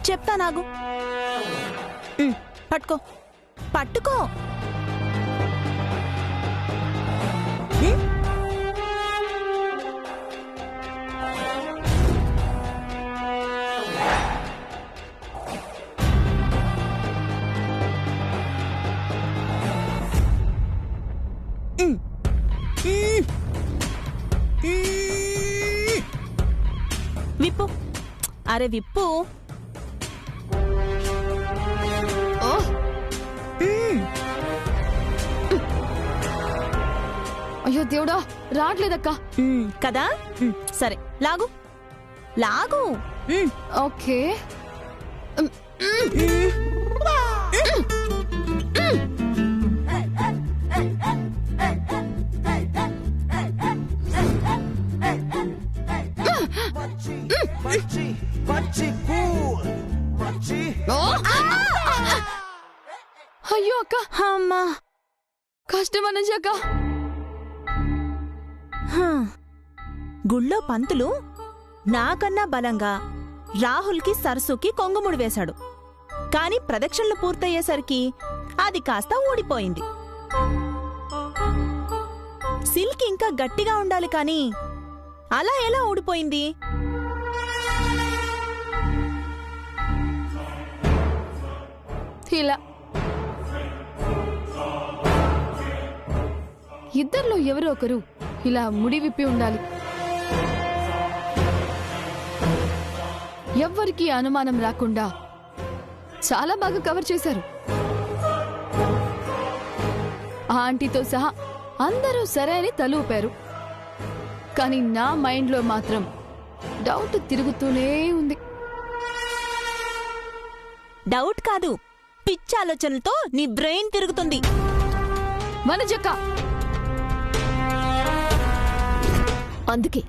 చెప్తా నాగు. పట్టుకో పట్టుకో. విప్పు. అరే విప్పు. అయ్యో దేవుడా, రావట్లేదక్క. కదా సరే లాగు లాగు. ఓకే. అయ్యో అక్క, అమ్మా కష్టమనజక్క. గుళ్ళో పంతులు నాకన్నా బలంగా రాహుల్కి సరస్సుకి కొంగుముడి వేశాడు. కాని ప్రదక్షిణలు పూర్తయ్యేసరికి అది కాస్త ఊడిపోయింది. సిల్క్ ఇంకా గట్టిగా ఉండాలి కాని అలా ఎలా ఊడిపోయింది? ఇలా ఇద్దర్లో ఎవరో ఒకరు ఇలా ముడి విప్పి ఉండాలి. ఎవ్వరికీ అనుమానం రాకుండా చాలా బాగా కవర్ చేశారు. ఆ ఆంటీతో సహా అందరూ సరే అని తల ఊపారు. కానీ నా మైండ్లో మాత్రం డౌట్ తిరుగుతూనే ఉంది. డౌట్ కాదు, పిచ్చి ఆలోచనలతో నీ బ్రెయిన్ తిరుగుతుంది. వనజక్క, అందుకే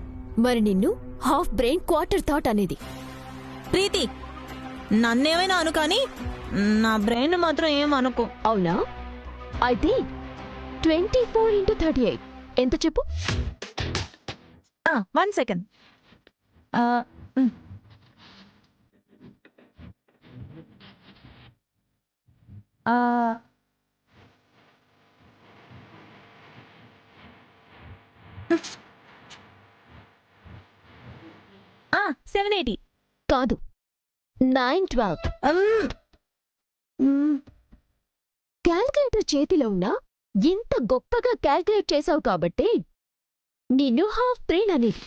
మరి నిన్ను హాఫ్ బ్రెయిన్ క్వార్టర్ థాట్ అనేది. ప్రీతి, నన్నేమైనా అను కాని నా బ్రెయిన్ మాత్రం ఏమనుకో. అవునా? అయితే 24x38 ఎంత చెప్పు? 1 సెకండ్. 780 కాదు, 912. క్యాల్కులేటర్ చేతిలో ఉన్నా ఇంత గొప్పగా క్యాల్కులేట్ చేశావు కాబట్టి నిన్ను హాఫ్ బ్రెయిన్ అనేది.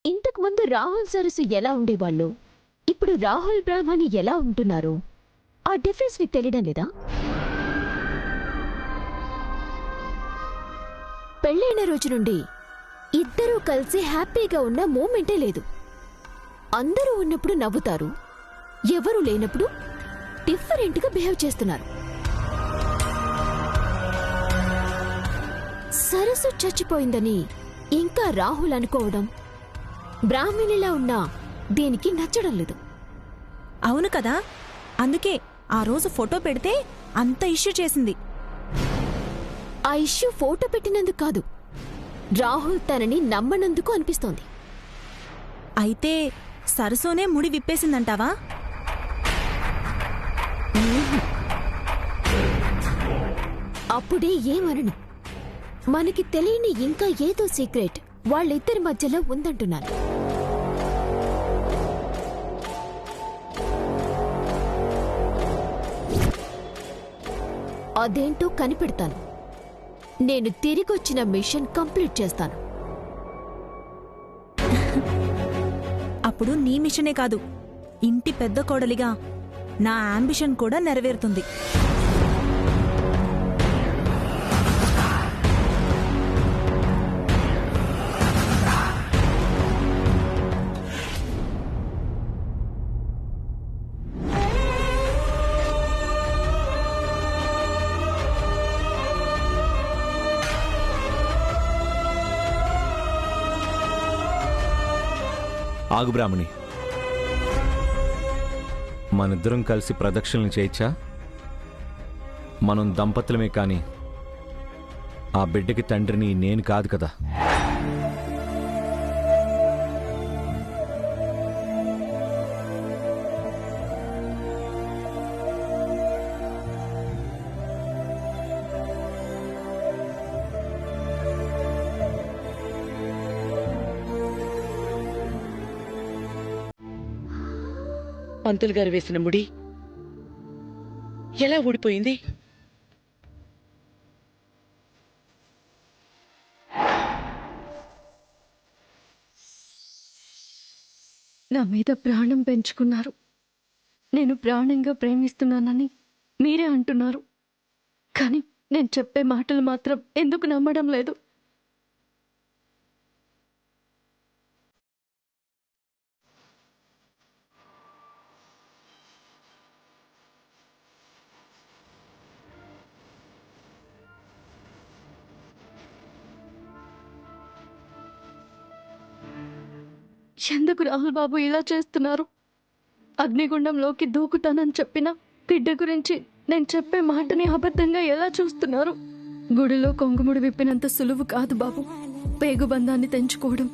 ఇంతకుముందు రాహుల్ సరస్సు ఎలా ఉండేవాళ్ళు, ఇప్పుడు రాహుల్ బ్రాహ్మణి ఎలా ఉంటున్నారు, ఆ డిఫరెన్స్ నీకు తెలియడం లేదా? పెళ్ళైన రోజు నుండి ఇద్దరూ కలిసి హ్యాపీగా ఉన్న మూమెంటే లేదు. అందరూ ఉన్నప్పుడు నవ్వుతారు, ఎవరూ లేనప్పుడు డిఫరెంట్గా బిహేవ్ చేస్తున్నారు. సరస్సు చచ్చిపోయిందని ఇంకా రాహుల్ అనుకోవడం బ్రాహ్మణిలా ఉన్నా దీనికి నచ్చడం లేదు. అవును కదా, అందుకే ఆ రోజు ఫోటో పెడితే అంత ఇష్యూ చేసింది. ఆ ఇష్యూ ఫోటో పెట్టినందుకు కాదు, రాహుల్ తనని నమ్మనందుకు అనిపిస్తోంది. అయితే సరసోనే ముడి విప్పేసిందంటావా? అప్పుడే ఏమనను, మనకి తెలియని ఇంకా ఏదో సీక్రెట్ వాళ్ళిద్దరి మధ్యలో ఉందంటున్నాను. అదేంటో కనిపెడతాను. నేను తిరిగొచ్చిన మిషన్ కంప్లీట్ చేస్తాను. అప్పుడు నీ మిషనే కాదు, ఇంటి పెద్ద కోడలిగా నా అంబిషన్ కూడా నెరవేరుతుంది. ఆగు బ్రాహ్మణి, మనిద్దరం కలిసి ప్రదక్షిణలు చేయొచ్చా? మనం దంపతులమే కాని ఆ బిడ్డకి తండ్రిని నేను కాదు కదా. పంతులు గారు వేసిన ముడి ఎలా ఊడిపోయింది? నా మీద ప్రాణం పెంచుకున్నారు. నేను ప్రాణంగా ప్రేమిస్తున్నానని మీరే అంటున్నారు. కానీ నేను చెప్పే మాటలు మాత్రం ఎందుకు నమ్మడం లేదు? ఎందుకు రాహుల్ బాబు ఇలా చేస్తున్నారు? అగ్నిగుండంలోకి దూకుతానని చెప్పిన బిడ్డ గురించి నేను చెప్పే మాటని అబద్ధంగా ఎలా చూస్తున్నారు? గుడిలో కొంగుముడి విప్పినంత సులువు కాదు బాబు పేగుబంధాన్ని తెంచుకోవడం.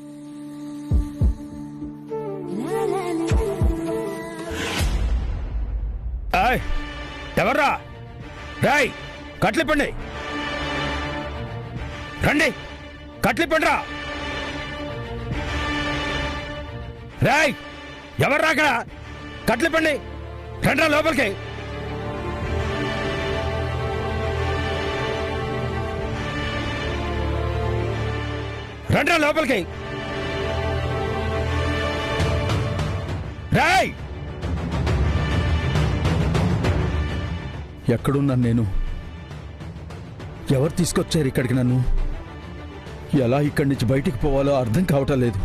ఎవర్రా? రాయ్ కట్లిపండి, రండి కట్లిపండి రా. రాయ్ ఎవర్రా అక్కడ? కట్లిపండి, రండ్రా లోపలికి. రండ్రా లోపలికి. రాయ్ ఎక్కడున్నాను నేను? ఎవరు తీసుకొచ్చారు ఇక్కడికి నన్ను? ఎలా ఇక్కడి నుంచి బయటికి పోవాలో అర్థం కావటం లేదు.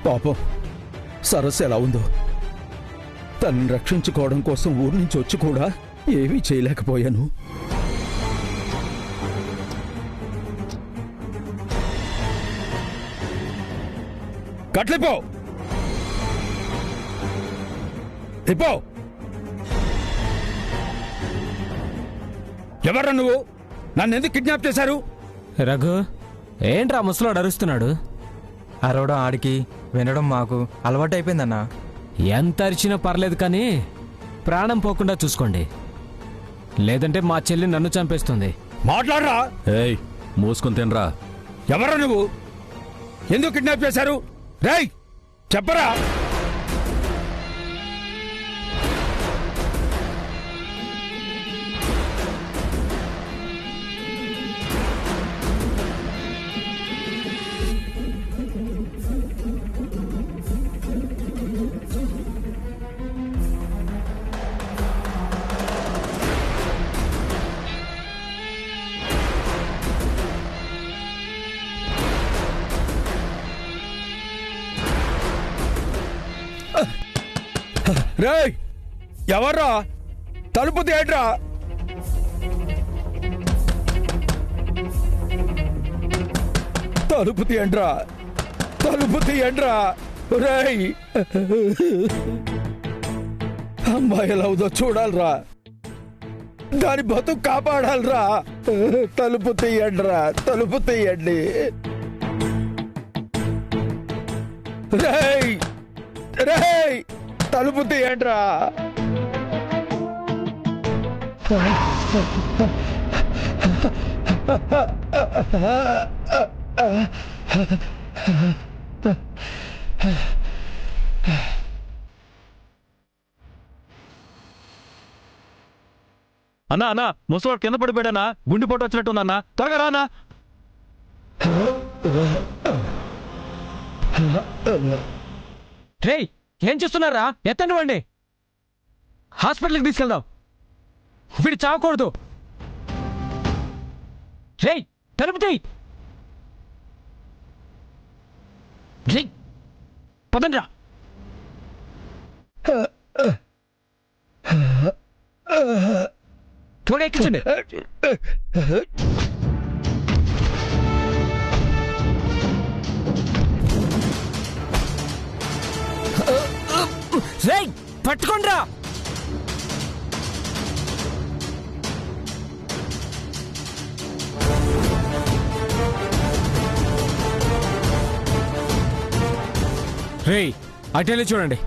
పాపం సరస్సు ఎలా ఉందో. తనని రక్షించుకోవడం కోసం ఊరి నుంచి వచ్చి కూడా ఏమీ చేయలేకపోయాను. కట్లిపో, ఇపో. ఎవర్రా నువ్వు? నన్ను ఎందుకు కిడ్నాప్ చేశారు? రఘు, ఏంట్రా ముసలోడు అరుస్తున్నాడు? అరవడం ఆడికి, వినడం మాకు అలవాటైపోయిందన్నా. ఎంత అరిచినా పర్లేదు కానీ ప్రాణం పోకుండా చూసుకోండి, లేదంటే మా చెల్లి నన్ను చంపేస్తుంది. మాట్లాడరా. ఏయ్ మూసుకొని తినరా. ఎవర్రా నువ్వు? ఎందుకు కిడ్నాప్ చేశారు? రేయ్ చెప్పరా. రేయ్ ఎవర్రా? తలుపు తీయడ్రా. తలుపు తీయండ్రా, తలుపు తీయండ్రా. రేయ్ అమ్మాయి ఎలా ఉందో చూడాలరా, దాని బతుకు కాపాడాలరా. తలుపు తీయండ్రా, తలుపు తీయండి. రేయ్ రేయ్ తలుపు తీయండ్రా. అన్నా అన్నా ముసలోడు కింద పడిపోయాడన్నా, గుండెపోటు వచ్చినట్టుందన్నా, త్వరగా రానా. రేయ్ ఏం చేస్తున్నారా? ఎత్తండి వాడిని, హాస్పిటల్కి తీసుకెళ్దాం. వీడు చావకూడదు. రేయ్ తలుపు తీయ్. పదండ్రా. త్వరగా ఎక్కించండి. రేయ్ పట్టుకోండ్రా. రేయ్ అటెళ్ళి చూడండి.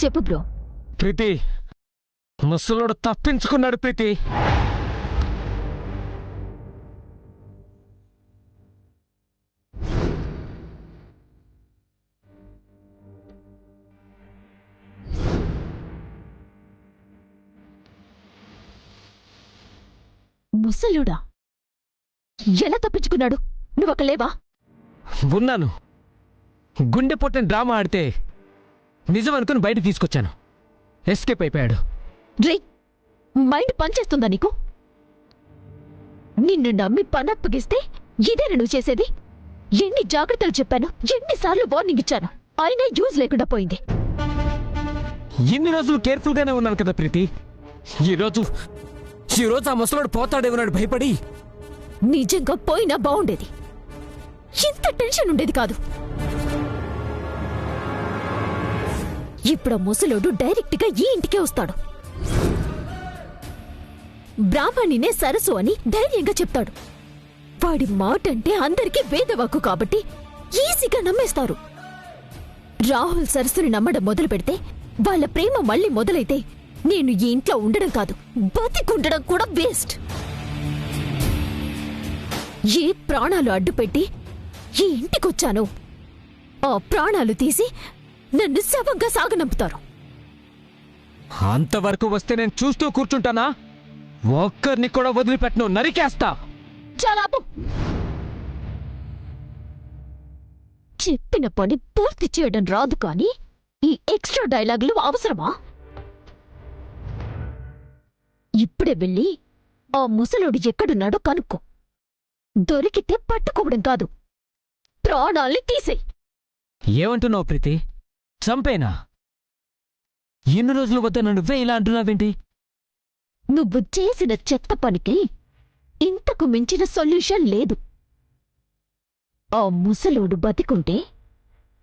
చెప్పు బ్రో. ప్రీతి, ముసలోడు తప్పించుకున్నాడు ప్రీతి. ముసలుడా ఎలా తప్పించుకున్నాడు? నువ్వు అక్కడ లేవా? ఉన్నాను. గుండె పొట్టని డ్రామా ఆడితే నిజం అనుకుని బయట తీసుకొచ్చాను. ఎస్కేప్ అయిపోయాడు. రే, మైండ్ పనిచేస్తుందా నీకు? నిన్ను నమ్మి పనప్పగిస్తే ఇదేనా నువ్వు చేసేది? ఎన్ని జాగ్రత్తలు చెప్పాను, ఎన్నిసార్లు వార్నింగ్ ఇచ్చాను, అయినా యూజ్ లేకుండా పోయింది. ఇన్ని రోజులు కేర్ఫుల్ గానే ఉన్నాను కదా ప్రీతి. ఈరోజు ఆ ముసలోడు పోతాడేమన్నాడు భయపడి. నిజంగా పోయినా బాగుండేది. ఇంత టెన్షన్ ఉండేది కాదు. ఇప్పుడు ఆ ముసలోడు డైరెక్ట్ గా ఈ ఇంటికే వస్తాడు. బ్రాహ్మణినే సరస్సు అని ధైర్యంగా చెప్తాడు. వాడి మాట అంటే అందరికీ వేదవాక్కు కాబట్టి ఈజీగా నమ్మేస్తారు. రాహుల్ సరస్సుని నమ్మడం మొదలు పెడితే, వాళ్ళ ప్రేమ మళ్ళీ మొదలైతే నేను ఈ ఇంట్లో ఉండడం కాదు, బతికుండడం కూడా వేస్ట్. ఏ ప్రాణాలు అడ్డుపెట్టి ఈ ఇంటికొచ్చానో ఆ ప్రాణాలు తీసి నన్ను శవంగా సాగనంపుతారు. అంతవరకు వస్తే నేను చూస్తూ కూర్చుంటానా? ఒక్కరిని కూడా వదిలిపెట్టను, నరికేస్తా. చాలాపు చెప్పిన పని పూర్తి చేయడం రాదు కానీ ఈ ఎక్స్ట్రా డైలాగులు అవసరమా? ఇప్పుడే వెళ్ళి ఆ ముసలోడు ఎక్కడున్నాడో కనుక్కో. దొరికితే పట్టుకోవడం కాదు, ప్రాణాల్ని తీసేయ్. ఏమంటున్నావు ప్రీతి? చంపేనా? ఎన్ని రోజులు వద్ద నువ్వే ఇలా అంటున్నావేంటి? నువ్వు చేసిన చెత్త పనికి ఇంతకు మించిన సొల్యూషన్ లేదు. ఆ ముసలోడు బతికుంటే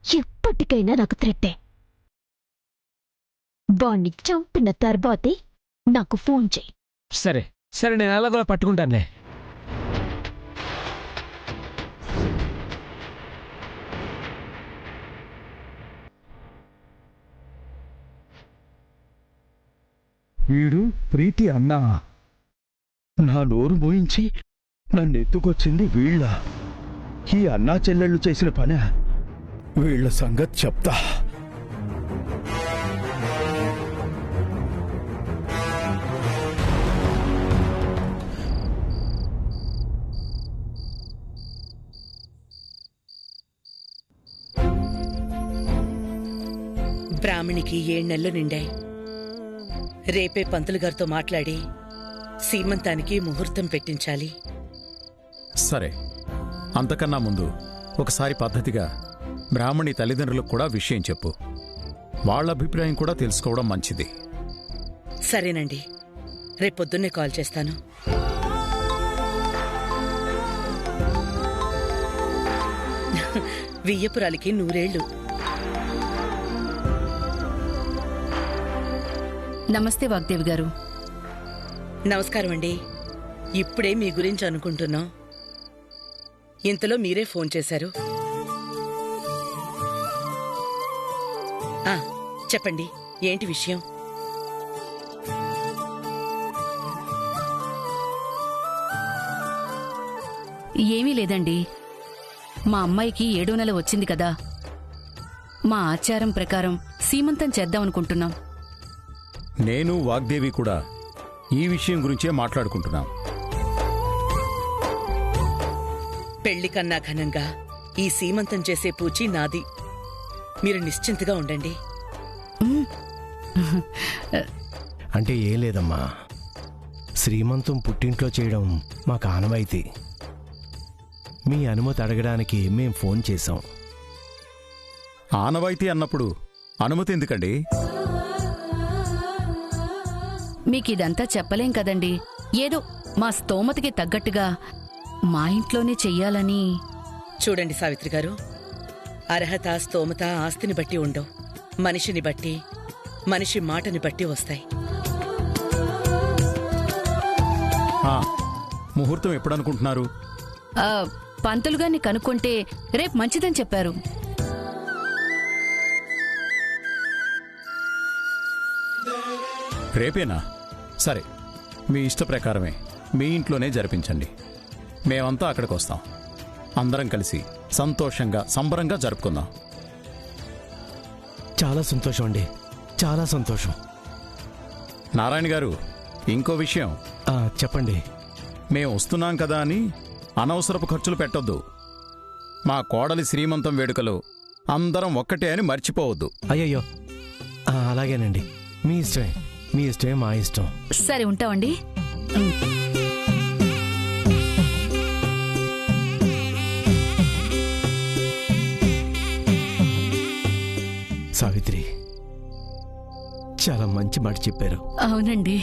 ఎప్పటికైనా నాకు థ్రెట్టే. వాణ్ణి చంపిన తర్వాతే నాకు ఫోన్ చెయ్యి. సరే సరే, నేను ఎలాగోలా పట్టుకుంటానులే. వీడు ప్రీతి అన్నా. నా నోరు మోయించి నన్నెత్తుకొచ్చింది వీళ్ళ. ఈ అన్నా చెల్లెళ్ళు చేసిన పనే. వీళ్ళ సంగతి చెప్తా. బ్రాహ్మణికి 7 నెలలు నిండాయి. రేపే పంతులు గారితో మాట్లాడి సీమంతానికి ముహూర్తం పెట్టించాలి. సరే, అంతకన్నా ముందు ఒకసారి పద్ధతిగా బ్రాహ్మణి తల్లిదండ్రులకు కూడా విషయం చెప్పు. వాళ్ళ అభిప్రాయం కూడా తెలుసుకోవడం మంచిది. సరేనండి, రేపొద్దున్నే కాల్ చేస్తాను. వియ్యపురాలికి 100 ఏళ్ళు. నమస్తే వాగ్దేవి గారు. నమస్కారం అండి. ఇప్పుడే మీ గురించి అనుకుంటున్నాం. ఇంతలో మీరే ఫోన్ చేశారు. చెప్పండి, ఏంటి విషయం? ఏమీ లేదండి, మా అమ్మాయికి 7వ నెల వచ్చింది కదా, మా ఆచారం ప్రకారం సీమంతం చేద్దామనుకుంటున్నాం. నేను వాగ్దేవి కూడా ఈ విషయం గురించే మాట్లాడుకుంటున్నాం. పెళ్లి కన్నా ఘనంగా ఈ సీమంతం చేసే పూచి నాది. మీరు నిశ్చింతగా ఉండండి. అంటే ఏం లేదమ్మా, శ్రీమంతం పుట్టింట్లో చేయడం మాకు ఆనవాయితీ. మీ అనుమతి అడగడానికి మేం ఫోన్ చేశాం. ఆనవాయితీ అన్నప్పుడు అనుమతి ఎందుకండి? మీకిదంతా చెప్పలేం కదండి. ఏదో మా స్తోమతకి తగ్గట్టుగా మా ఇంట్లోనే చెయ్యాలని. చూడండి సావిత్రి గారు, అర్హత స్తోమత ఆస్తిని బట్టి ఉండవు, మనిషిని బట్టి, మనిషి మాటని బట్టి వస్తాయి. ముహూర్తం ఎప్పుడనుకుంటున్నారు? పంతులుగారిని కనుక్కుంటే రేపు మంచిదని చెప్పారు. రేపేనా? సరే, మీ ఇష్ట ప్రకారమే మీ ఇంట్లోనే జరిపించండి. మేమంతా అక్కడికి వస్తాం. అందరం కలిసి సంతోషంగా సంబరంగా జరుపుకుందాం. చాలా సంతోషం అండి, చాలా సంతోషం. నారాయణ గారు, ఇంకో విషయం. చెప్పండి. మేం వస్తున్నాం కదా అని అనవసరపు ఖర్చులు పెట్టొద్దు. మా కోడలి శ్రీమంతం వేడుకలు అందరం ఒక్కటే అని మర్చిపోవద్దు. అయ్యయ్యో, అలాగేనండి. మీ ఇష్టమే, మీ ఇష్టమే మా ఇష్టం. సరే, ఉంటామండి. సావిత్రి, చాలా మంచి మాట చెప్పారు. అవునండి.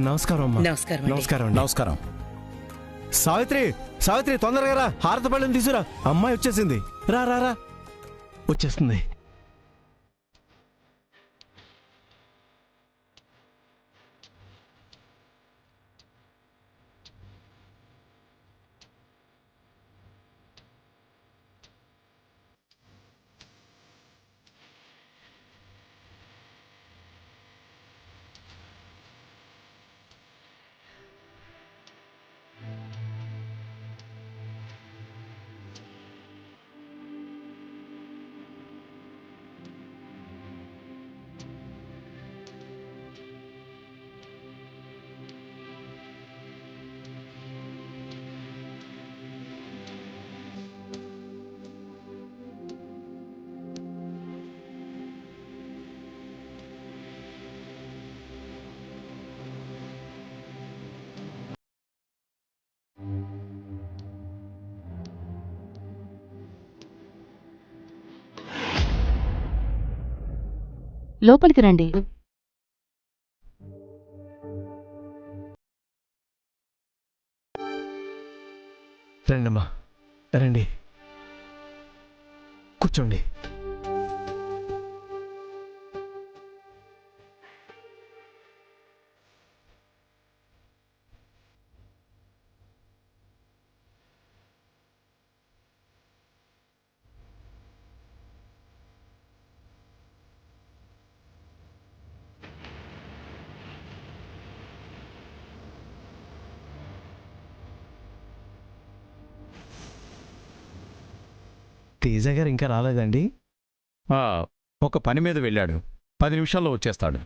నమస్కారం అమ్మా. నమస్కారం. నమస్కారం. నమస్కారం. సావిత్రి, సావిత్రి, తొందరగా రా. హారత పళ్ళని తీసుకురా. అమ్మాయి వచ్చేసింది. రా రా రా, వచ్చేస్తుంది. లోపలికి రండి. రండమ్మా, రండి, కూర్చోండి. తేజ గారు ఇంకా రాలేదండి? ఒక పని మీద వెళ్ళాడు. 10 నిమిషాల్లో వచ్చేస్తాడు.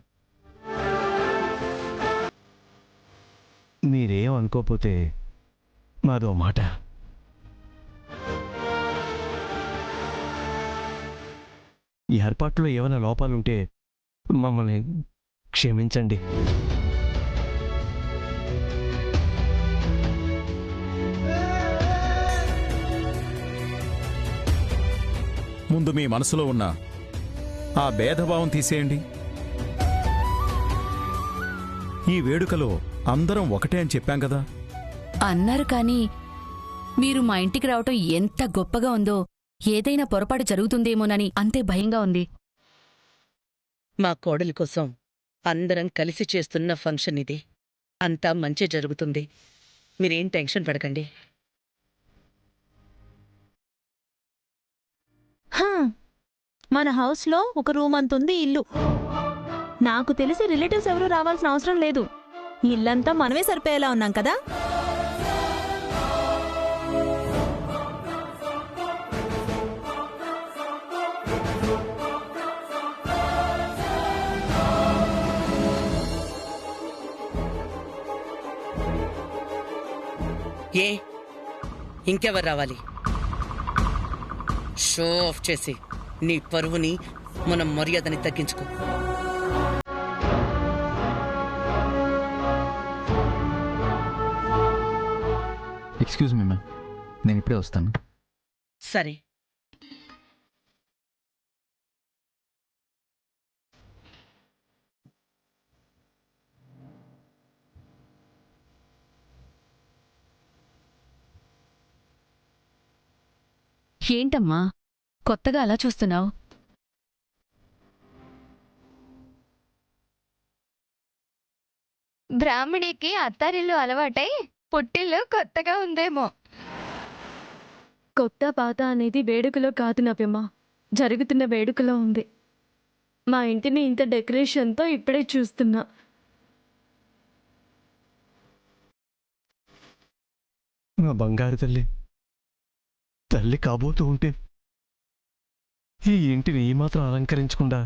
మీరేం అనుకోపోతే మాదో మాట. ఈ ఏర్పాట్లో ఏమైనా లోపాలుంటే మమ్మల్ని క్షమించండి. ముందు మీ మనసులో ఉన్న ఆ భేదభావం తీసేయండి. ఈ వేడుకలో అందరం ఒకటే అని చెప్పాం కదా. అన్నారు, కానీ మీరు మా ఇంటికి రావటం ఎంత గొప్పగా ఉందో, ఏదైనా పొరపాటు జరుగుతుందేమోనని అంతే భయంగా ఉంది. మా కోడలి కోసం అందరం కలిసి చేస్తున్న ఫంక్షన్ ఇది. అంతా మంచి జరుగుతుంది. మీరేం టెన్షన్ పడకండి. మన హౌస్లో ఒక రూమ్ అంతుంది ఇల్లు. నాకు తెలిసి రిలేటివ్స్ ఎవరూ రావాల్సిన అవసరం లేదు. ఇల్లంతా మనమే సరిపోయేలా ఉన్నాం కదా. ఇంకెవరు రావాలి? షో ఆఫ్ చేసి నీ పరువుని, మన మర్యాదని తగ్గించుకో. ఎక్స్క్యూజ్ మీ మ్యామ్, నేను ఇప్పుడే వస్తాను. సరే. ఏంటమ్మా కొత్తగా అలా చూస్తున్నావు? బ్రాహ్మణికి అత్తారిల్లు అలవాటై పుట్టిల్లు కొత్తగా ఉందేమో. కొత్త పాత అనేది వేడుకలో కాదు నవ్యమ్మ, జరుగుతున్న వేడుకలో ఉంది. మా ఇంటిని ఇంత డెకరేషన్తో ఇప్పుడే చూస్తున్నా. నా బంగారు తల్లి తల్లి కాబోతూ ఉంటే ఈ ఇంటిని ఏమాత్రం అలంకరించకుండా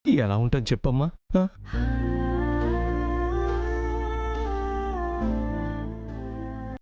ఎలా ఉంటుంది చెప్పమ్మా?